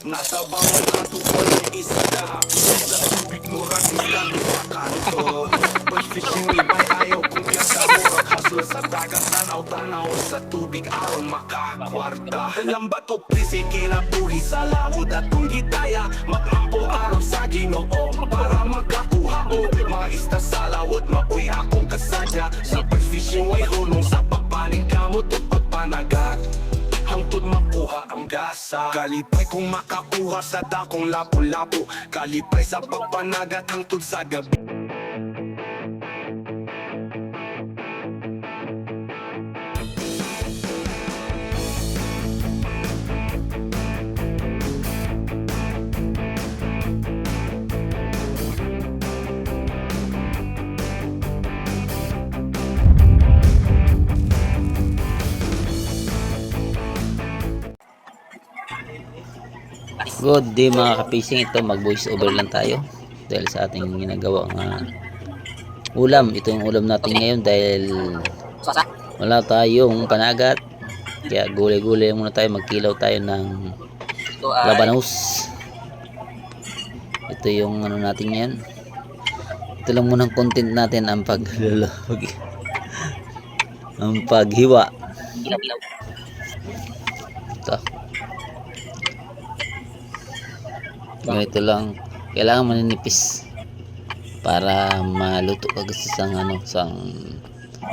Nasa bawat katukoy ng isda, sa tubig murag islang makanto. But fishing iba'y ayaw kung kasamurag haslo sa dagat. Tanaw-tanaw sa tubig aron makakwarta. Lambat o prisi kinabuhi sa lawod at kung gitaya, mag-ampo aron sa Ginoo para magkakuha o mga isda sa lawod. Mapuy akong kasadya sa pag-fishing way hunong sa pagpaning kamot o pagpanagat. Hangtod makuha ang gasa, kalipay kung makakuha sa dakong lapu-lapu. Kalipay sa pagpanagat hangtod sa gabi. Good day mga kapising, ito mag voice over lang tayo dahil sa ating ginagawang ulam. Ito yung ulam natin ngayon dahil wala tayong panagat, kaya gulay-gulay muna tayo, magkilaw tayo ng labanos. Ito yung ano natin ngayon. Ito lang muna ang content natin, ang ang paghiwa. Ito ganito lang, kailangan maninipis para maluto agad sa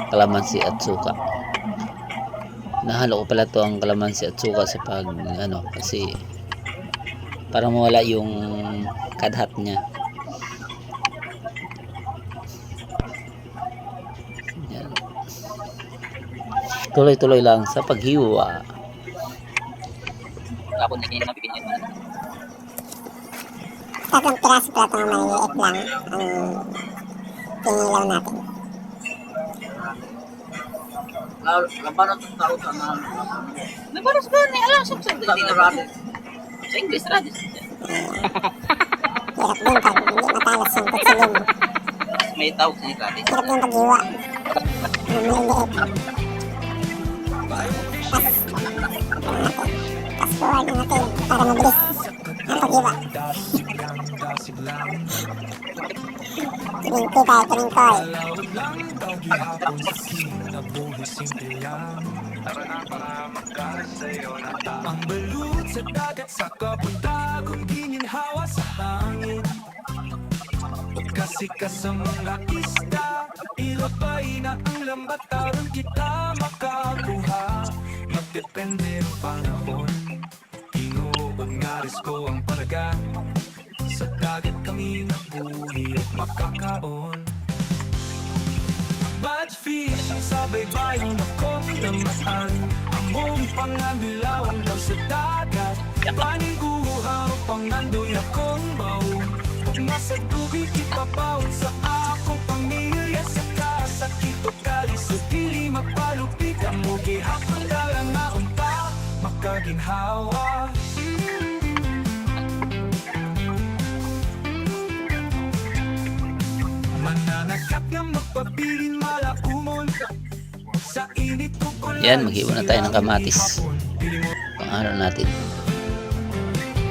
kalamansi at suka. Nahalo ko pala to ang kalamansi at suka sa kasi para mawala yung kadhat niya. Yan. Tuloy-tuloy lang sa paghiwa. Tapos na kailangan pipinyan. Tatlong piraso pala itong maliliit lang ang tinilaw natin. Labanan itong tao sa mga labanan ba ni alam sa radis sa English radis. Hirap din pag hindi matalas yung kutsilyo mo. May tawag sa radis. Hirap din pag-iwa ng maliliit. Fast forward na natin para mabilis ang pag-iwa. Tumingkoy tayo, tumingkoy. Ang balut sa dagat sa kapuntagong gininhawa sa hangin. Kasi sa mga isda, ilabay na ang lambat aron kita makakuha. Magdepende ang panahon, tinuod nga risko ang panagat. Sa dagat kami nabuhi at makakaon. Batch fish ang sabay bayong akong namaan. Among pangandilawan daw sa dagat. Paning guha o pangandoy akong baon. Pag nasa tubig ipapaon sa akong pamilya. Sa kasakit o kalis o dili magpalupit. Ang mugi hapon dalang maunta makaginhawa. Mananakap nga magpabilin malaumon. Sa init ko ko lang. Yan, maghiwa na tayo ng kamatis. Pang-araw natin.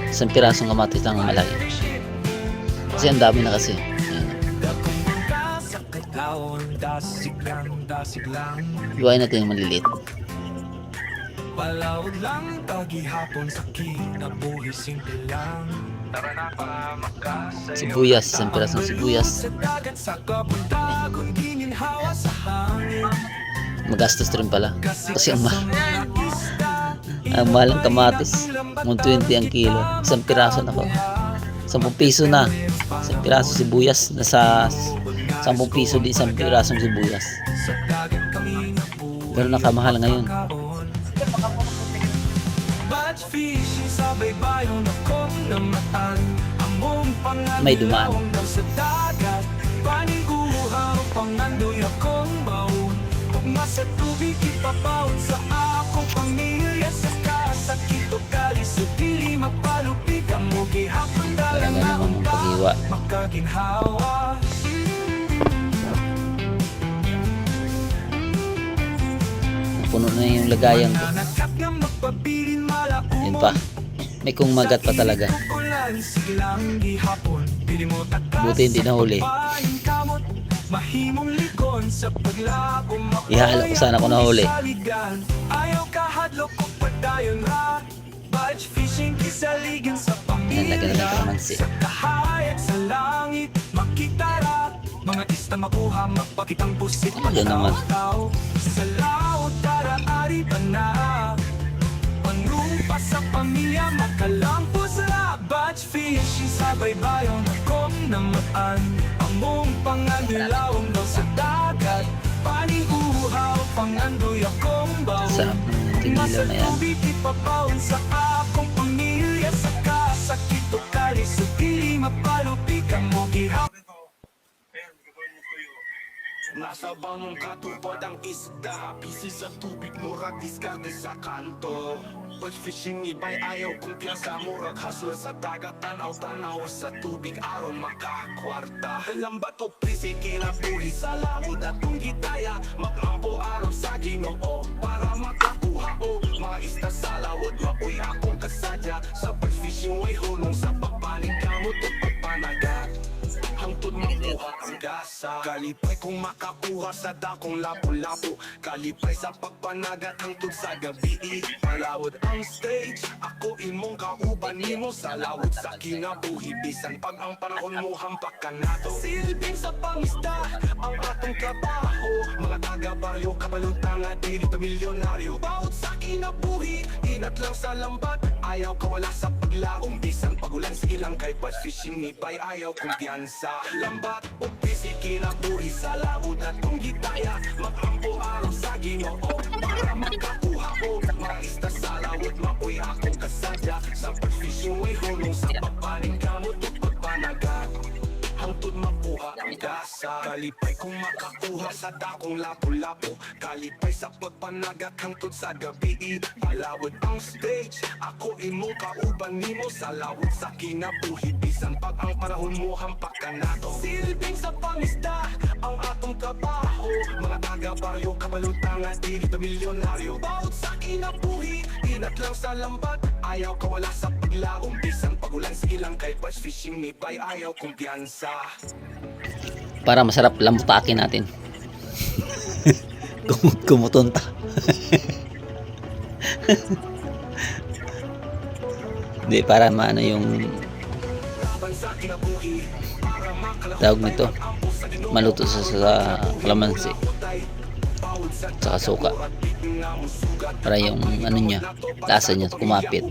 Isang pirasong kamatis lang ang malaki. Kasi ang dami na kasi. Ayan. Hiwain natin yung maliliit. Palawad lang tagihapon sa kinabuhi simple lang. Sibuyas, isang pirasong sibuyas. Magastos rin pala kasi ang mahal ang kamatis. 120 ang kilo, isang piraso na ko, 10 piso na isang piraso sibuyas. Nasa 10 piso din isang pirasong sibuyas. Pero nakamahal ngayon. May dumaan. Sa tubig ipapaon sa akong pamilya. Sa kasakit o kalis o dili magpalupig. Ang mugi hapon dalang paghiwa. Makaginhawa. Napuno na yung lagayan ko. Yun pa. May kumagat pa talaga. Ulan silang gihapon, pili mo takas Buti hindi nahuli. sa pagpaing kamot. Mahimong likon sa paglabo, Ihalo ko sana kung nahuli. saligan. Ayaw kahadlok o padayon ra. Batch fishing kisaligan sa Yan, lagyan na ng pamilya. kalamansi. Sa kahayag sa langit, makita ra. Mga ista makuha, magpakitang pusit. Ano naman? Tao, sa laot, tara, ari pa na. Panrumpa sa pamilya, makalampo sa batch fishing sa baybayon. Akong namaan, among panganilawang daw sa dagat. Paniuhaw, pangandoy akong bawang. Sarap ng tinilaw na yan. Nasa tubig ipapawin sa akong pamilya. Sa kasakit o kali, sa pili mapalupi kang mo gihap. Nasa bangong katupad ang isda, pisi sa tubig, murag diskarte sa kanto. Pag fishing iba'y ayaw kumpiyansa, murag hustle sa dagat, tanaw-tanaw sa tubig, aron makakwarta. Lambat o prisi, kinabuhi sa lamod at kung gitaya, maglampo aron sa Ginoo para makakuha o mga ista sa lawod. Mapuy akong kasadya sa pag-fishing, way hulong sa pagpaning kamot o pagpanagat. Hangtod makuha ang gasa, kalipay kung makakuha sa dakong lapu-lapu. Kalipay sa pagpanagat hangtod sa gabi, palawod ang stage. Ako imong kauban nimo sa lawod sa kinabuhi. Bisan pag ang panahon mo hampak ka nato. Silbing sa pangisda ang atong trabaho. Mga taga-baryo, kabalutang at dili pa milyonaryo. Bawat sa kinabuhi, inat lang sa lambat. Ayaw kawala sa paglaong, bisan pagulan sige lang kay batch fishing ni bay. Ayaw kumpiyansa, lambat o busy, kinabuhi sa lawod at kung gitaya. Makampo araw sa Ginoo para makakuha o mga ista sa lawod. Mapuy akong kasadya sa pag-fishing, way hulong sa pagpaning kamot o pagpanagat. Hangtod makuha ang gasa, kalipay kung makakuha sa dakong lapu-lapu. Kalipay sa pagpanagat hangtod sa gabi, palawod ang stage. Ako imong kauban nimo sa lawod sa kinabuhi. Bisan pag ang panahon mo hampak ka nato. Silbing sa pangisda ang atong trabaho. Mga taga-baryo, kabalutang at dili pa milyonaryo. Bawat sa kinabuhi, inat lang sa lambat. Ayaw kawala sa paglaong, bisan pagulan sige lang kay batch fishing ni bay. Ayaw kumpiyansa. Para masarap lambutakin natin. Kumutunta. Hindi, para maano yung tawag nito, maluto sa kalamansi saka suka, para yung ano niya, lasa niya kumapit,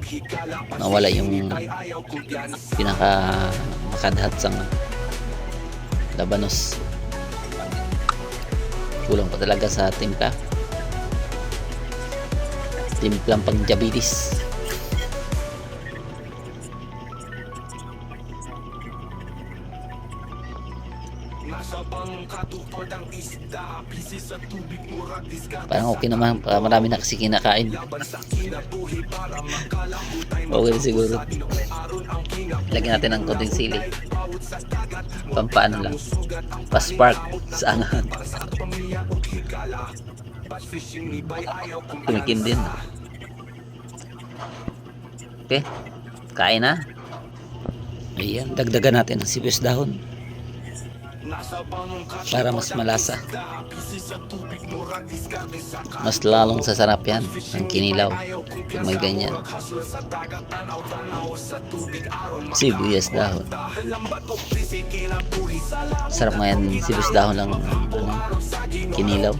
nawala yung pinaka makadhat sa labanos. Kulang pa talaga sa timplang pang diabetes. Parang okay naman, marami na kasi kinakain. Okay siguro. Lagyan natin ng konting sili, pampaano lang, pa-spark sa angan. Tumikim din. Okay, kain na. Ayan, dagdagan natin ng sibuyas dahon para mas malasa, mas lalong sasarap yan ang kinilaw kung may ganyan. Sibuyas dahon, sarap nga yan. Sibuyas dahon lang kinilaw,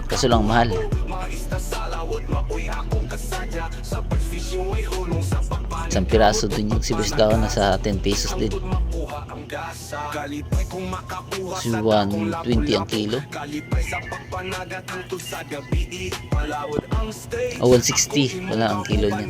kaso lang mahal. Isang piraso dun yung sibuyas dahon, nasa 10 pesos din. So 120 ang kilo. 160 wala ang kilo niyan.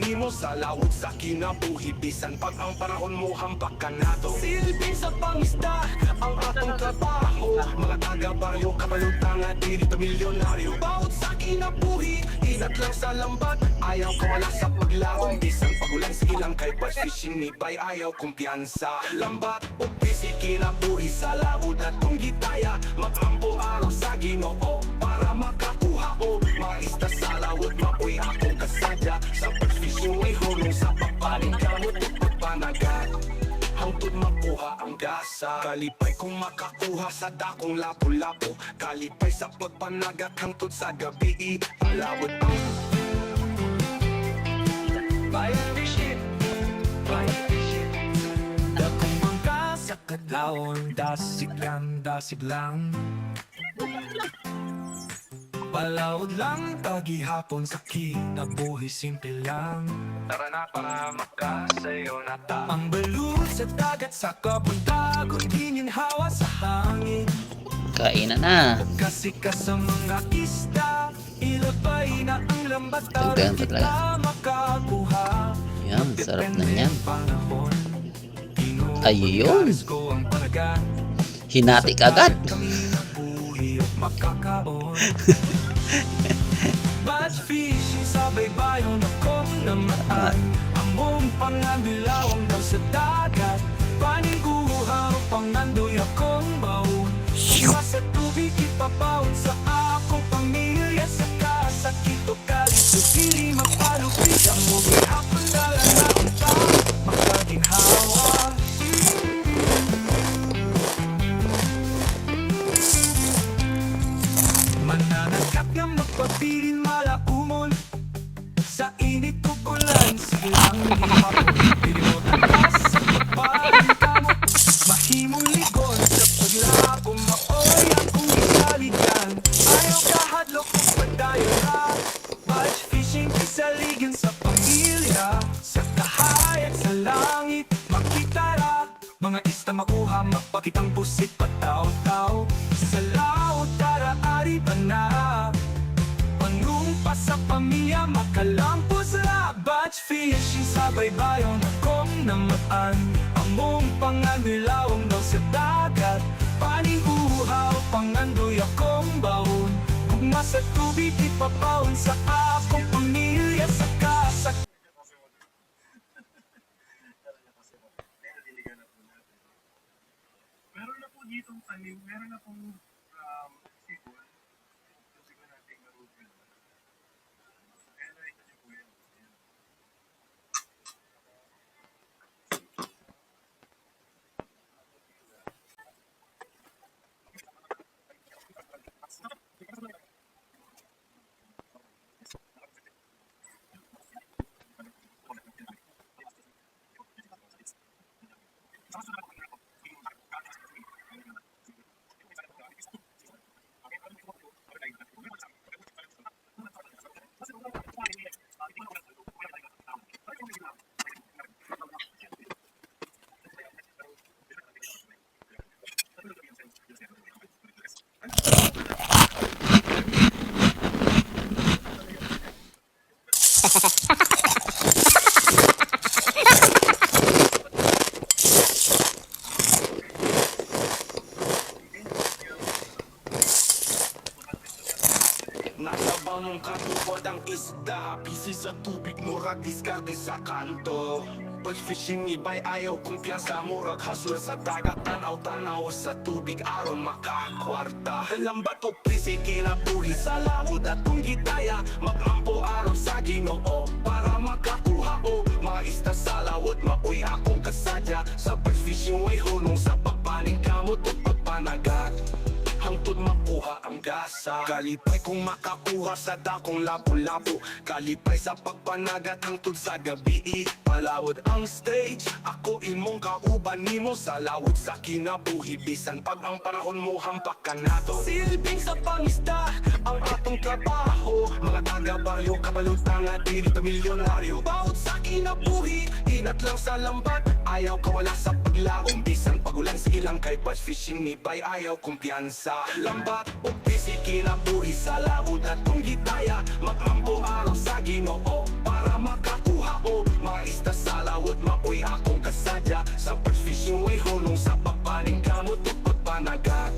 Silbing sa pangisda ang atong trabaho. Mga taga-baryo, kabalutang at dili pa milyonaryo. Bawat sa kinabuhi, inat lang sa lambat. Ayaw kawala sa paglaong, bisan pagulan sige lang kay batch fishing ni bay. Ayaw kumpiyansa, lambat o busy, kinabuhi sa lawod at kung gitaya. Makampo araw sa Ginoo para makakuha o mga ista sa lawod. Mapuy akong kasadya sa pag-fishing, way hulong sa pagpapalagay. pagpapaling kamot at pagpanagat. Hangtod makuha ang gasa, kalipay kung makakuha sa dakong lapu-lapu. Kalipay sa pagpanagat hangtod sa gabi, palawod ang bayan fishing, bayan fishing. Dakong mangga sa kadlawon, dasig lang. Palawod lang, tagihapon sa kinabuhi, simple lang. Tara na para makasayo na ta. Ang balut sa dagat sa kabuntagon, gininhawa sa hangin. Kainan na. Kasikas sa mga isda, ilabay na ang lambat. Dagdagan pa talaga. Makakuha. Yan, sarap na yan. Panahon, Ayun. ko ang palagan. Hinati ka agad. Kami nabuhi at makakaon. Batch fishing sa baybayon akong namaan. Among pangabilawang daw sa dagat. Paniguha o pangandoy akong baon. Sa tubig ipapawon sa akong pamilya. Sa kasakit o kalito pili mapalupit. Ang mubi hapon dala na unta makaginhawa. Mananagkat nga magpabilin malaumon. Sa init kukulan silang hapon. Pilimutan ka sa pagpaling kamot. Mahimong ligon sa paglakong maoy akong isaligan. Ayaw kahadlok kung padayo na. Batch fishing isaligin sa pamilya. Sa kahayag sa langit makitara. Mga ista makuha mapakitang pusit pataw-taw. Sa laot tara ari ba na. Panumpa sa pamilya makalampo sa batch fishing sa baybayon akong namaan. Among panganilawang daw sa dagat. Paniuhaw pangandoy akong baon. Kung sa tubig ipapawon sa akong pamilya. Sa kasak Meron na po ditong tanim, meron na pong sipol. Yung siguro natin marugin. Kaya nakita niyo po yun. Ayan. Nasa banong katupad ang isda. Pisi sa tubig, murag diskarte sa kanto. Pag fishing iba'y ayaw kumpiyansa. Murag hasol sa dagat, tanaw-tanaw sa tubig aron makakwarta. Lambat o prisi kinabuhi sa lawod at kung gitaya. Magrampo aron sa Ginoo para makakuha o maista sa lawod. Mapuy akong kasadya sa pag fishing way hunong sa pagpaling kamot o pagpanagat. Hangtod makuha ang gasa, kalipay kung makakuha sa dakong lapu-lapu. Kalipay sa pagpanagat hangtod sa gabi. Palawod ang stage, ako imong kauban nimo sa lawod sa kinabuhi. Bisan pag ang panahon mo hampak ka nato. Silbing sa pangisda, ang atong trabaho. Mga taga-baryo, kabalutang at dili milyonaryo. Bawat sa kinabuhi, inat lang sa lambat. Ayaw kawala sa paglaom. Bisan pagulan sa ilang kay batch fishing ni bay ayaw kumpiyansa. Lambat o busy kinabuhi sa lawod at kung gitaya. Magrampo araw sa Ginoo para makakuha o maista sa lawod. Mapuy akong kasadya sa batch fishing way hunong sa pagpaling kamot o pagpanagat.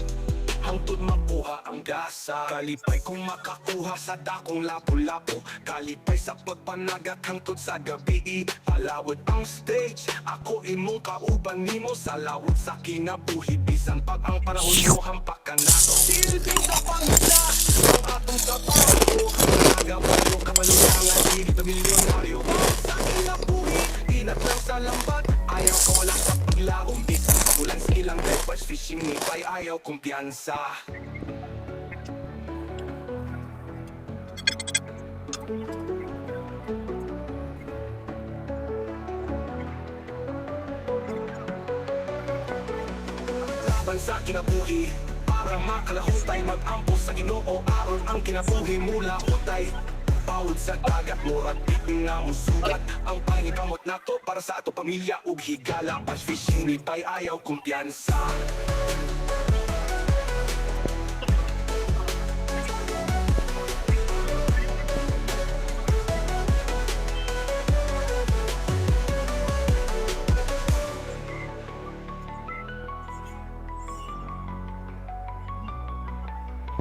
Hangtod makuha ang gasa, kalipay kung makakuha sa dakong lapu-lapu. Kalipay sa pagpanagat hangtod sa gabi. Palawod ang stage, ako imong kauban nimo sa lawod sa kinabuhi. Bisan pag ang panahon mo hampak ka nato. Silbing sa pangisda, ang atong trabaho. Nagawa yung kapalutangan, dili milyonaryo. Sa kinabuhi, sa lambat. Ayaw ka wala sa pagla. Umpisa ulan silang divers fishing ni Pai. Ayaw kumpiyansa. Laban sa kinabuhi para makalahutay, mag-ampo sa Ginoo aron ang kinabuhi mula hutay. Bawod sa dagat murag piting nga musugat ang pangikamot nato para sa ato pamilya ug higala. Pas fishing ni Pai ayaw kumpiyansa.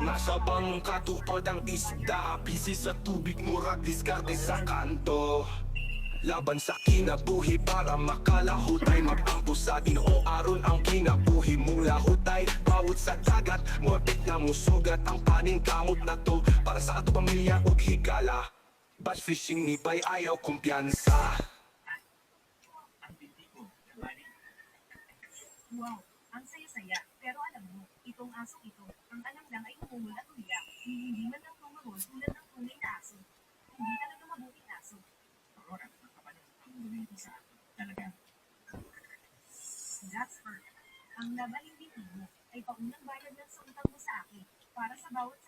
Nasa bangka tupad ang isda, busy sa tubig murag diskarte sa kanto. Laban sa kinabuhi para makalahutay, mag-ampo sa Ginoo aron ang kinabuhi mula hutay. Bawod sa dagat, muapit na musugat ang paningkamot na to para sa ato pamilya ug higala. Bass fishing ni Pai ayaw kumpiyansa. Wow, ang saya-saya. Pero alam mo, itong aso ito, ang alam lang ay umungol at umiyak. Hindi man lang tumahol tulad ng tunay na aso. Hindi talaga mabuting aso. Aurora, kapanood ang bumili sa akin. Talaga. That's her. Ang laban hindi mo ay paunang bayad lang sa utang mo sa akin para sa bawat